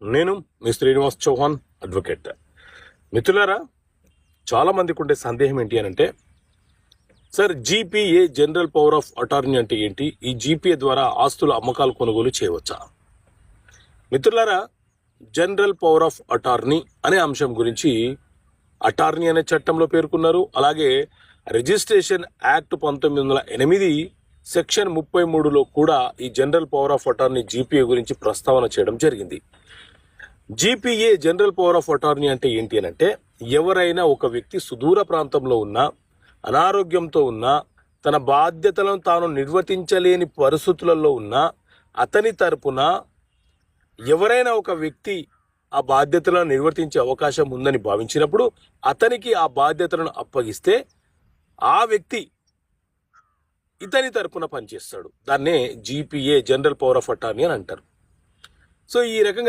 నేను మీ శ్రీనివాస్ చౌహాన్ అడ్వకేట్. మిత్రులారా, చాలా మందికి ఉండే సందేహం ఏంటి అని అంటే, sir GPA general power of attorney అంటే ఏంటి? ఈ జీపీఏ ద్వారా ఆస్తుల అమ్మకాలు కొనుగోలు చేయవచ్చా? మిత్రులారా, జనరల్ పవర్ ఆఫ్ అటార్నీ అనే అంశం గురించి అటార్నీ అనే చట్టంలో పేర్కొన్నారు. అలాగే రిజిస్ట్రేషన్ యాక్ట్ 1908 సెక్షన్ 33లో కూడా ఈ general power of attorney GPA గురించి ప్రస్తావన చేయడం జరిగింది. GPA general power of attorney అంటే ఏంటి అని అంటే, ఎవరైనా ఒక వ్యక్తి సుదూర ప్రాంతంలో ఉన్నా, అనారోగ్యంతో ఉన్నా, తన బాధ్యతలను తాను నిర్వర్తించలేని పరిస్థితులలో ఉన్నా, అతని తరపున ఎవరైనా ఒక వ్యక్తి ఆ బాధ్యతలను నిర్వర్తించే అవకాశం ఉందని భావించినప్పుడు అతనికి ఆ బాధ్యతలను అప్పగిస్తే ఆ వ్యక్తి ఇతని తరపున పనిచేస్తాడు. దాన్నే GPA general power of attorney అని అంటారు. సో ఈ రకంగా